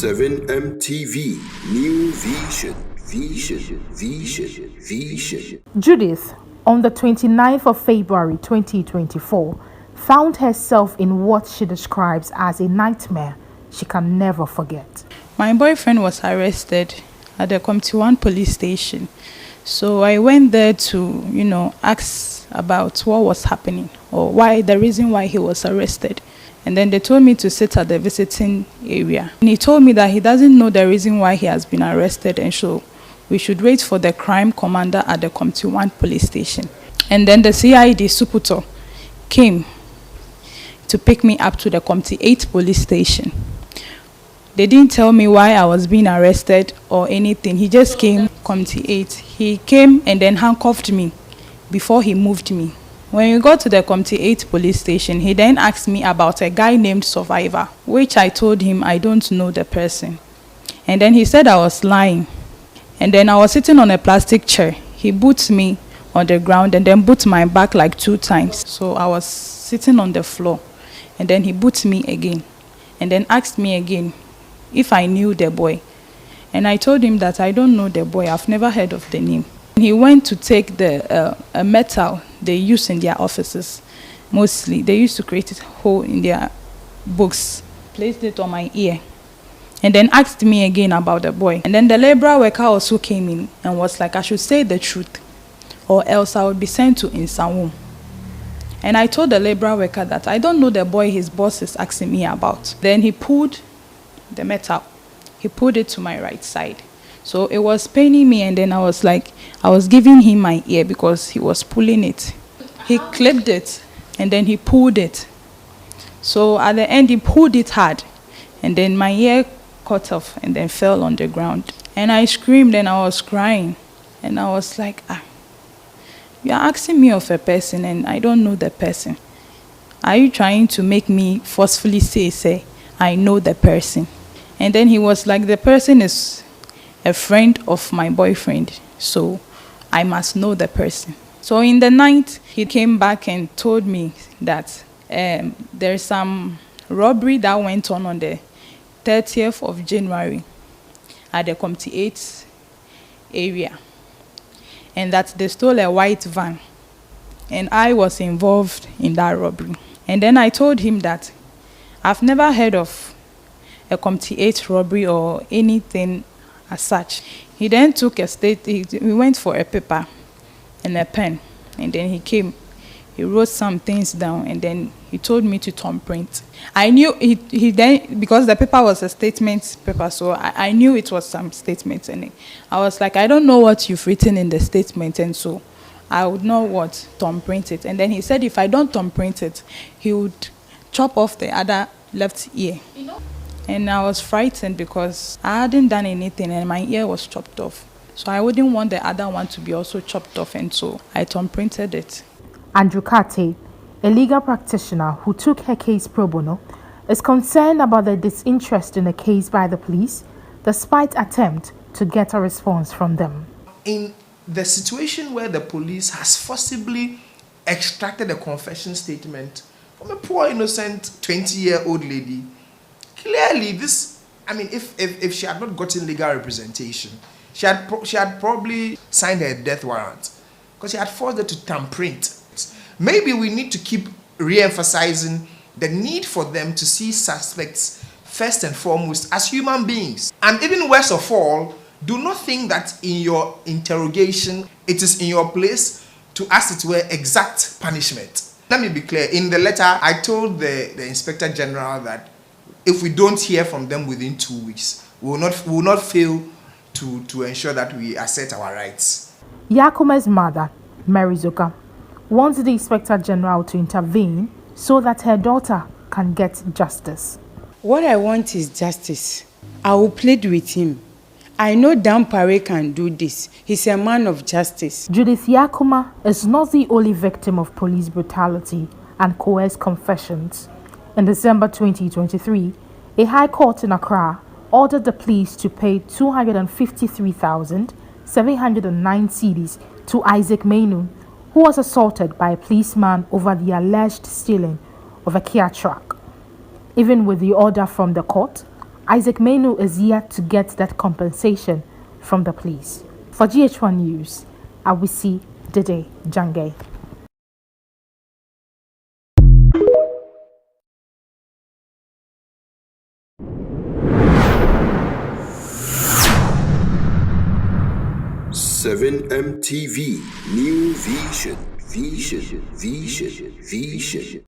7MTV, New Vision, Vision. Judith, on the 29th of February 2024, found herself in what she describes as a nightmare she can never forget. My boyfriend was arrested at the Committee 1 police station. So I went there to, ask about what was happening or the reason why he was arrested. And then they told me to sit at the visiting area. And he told me that he doesn't know the reason why he has been arrested, and so we should wait for the crime commander at the Committee 1 police station. And then the CID Suputo came to pick me up to the Committee 8 police station. They didn't tell me why I was being arrested or anything. He just came, Committee 8. He came and then handcuffed me before he moved me. When we got to the Committee 8 police station, he then asked me about a guy named Survivor, which I told him I don't know the person. And then he said I was lying. And then I was sitting on a plastic chair. He put me on the ground and then put my back like 2 times. So I was sitting on the floor. And then he put me again. And then asked me again if I knew the boy. And I told him that I don't know the boy. I've never heard of the name. He went to take the metal they use in their offices. Mostly, they used to create a hole in their books, placed it on my ear, and then asked me again about the boy. And then the laborer worker also came in and was like, I should say the truth, or else I would be sent to Insawum. And I told the laborer worker that I don't know the boy his boss is asking me about. Then he pulled the metal. He pulled it to my right side. So it was paining me, and then I was giving him my ear because he was pulling it. He clipped it, and then he pulled it. So at the end, he pulled it hard, and then my ear cut off and then fell on the ground. And I screamed and I was crying. And I was like, you're asking me of a person and I don't know the person. Are you trying to make me forcefully say, I know the person? And then he was like, the person is a friend of my boyfriend, so I must know the person. So in the night, he came back and told me that there's some robbery that went on the 30th of January at the Committee 8 area, and that they stole a white van, and I was involved in that robbery. And then I told him that I've never heard of a Committee 8 robbery or anything as such. He then took we went for a paper and a pen, and then he came. He wrote some things down, and then he told me to thumbprint. I knew he then, because the paper was a statement paper, so I knew it was some statement in it. I was like, I don't know what you've written in the statement, and so I would not want thumbprint it. And then he said if I don't thumbprint it, he would chop off the other left ear. And I was frightened because I hadn't done anything and my ear was chopped off. So I wouldn't want the other one to be also chopped off, and so I thumbprinted it. Andrew Kate, a legal practitioner who took her case pro bono, is concerned about the disinterest in the case by the police, despite attempt to get a response from them. In the situation where the police has forcibly extracted a confession statement from a poor innocent 20-year-old lady, clearly if she had not gotten legal representation, she had probably signed her death warrant because she had forced her to thumbprint. Maybe we need to keep re-emphasizing the need for them to see suspects first and foremost as human beings. And even worst of all, do not think that in your interrogation it is in your place to, as it were, exact punishment. Let me be clear. In the letter, I told the Inspector General that if we don't hear from them within 2 weeks, we will not fail to ensure that we assert our rights. Yakuma's mother, Mary Zoka, wants the Inspector General to intervene so that her daughter can get justice. What I want is justice. I will plead with him. I know Dan Pare can do this. He's a man of justice. Judith Yakuma is not the only victim of police brutality and coerced confessions. In December 2023, a high court in Accra ordered the police to pay 253,709 cedis to Isaac Mainu, who was assaulted by a policeman over the alleged stealing of a Kia truck. Even with the order from the court, Isaac Menu is yet to get that compensation from the police. For GH1 News, Awisi Dede Jange. 7MTV New Vision.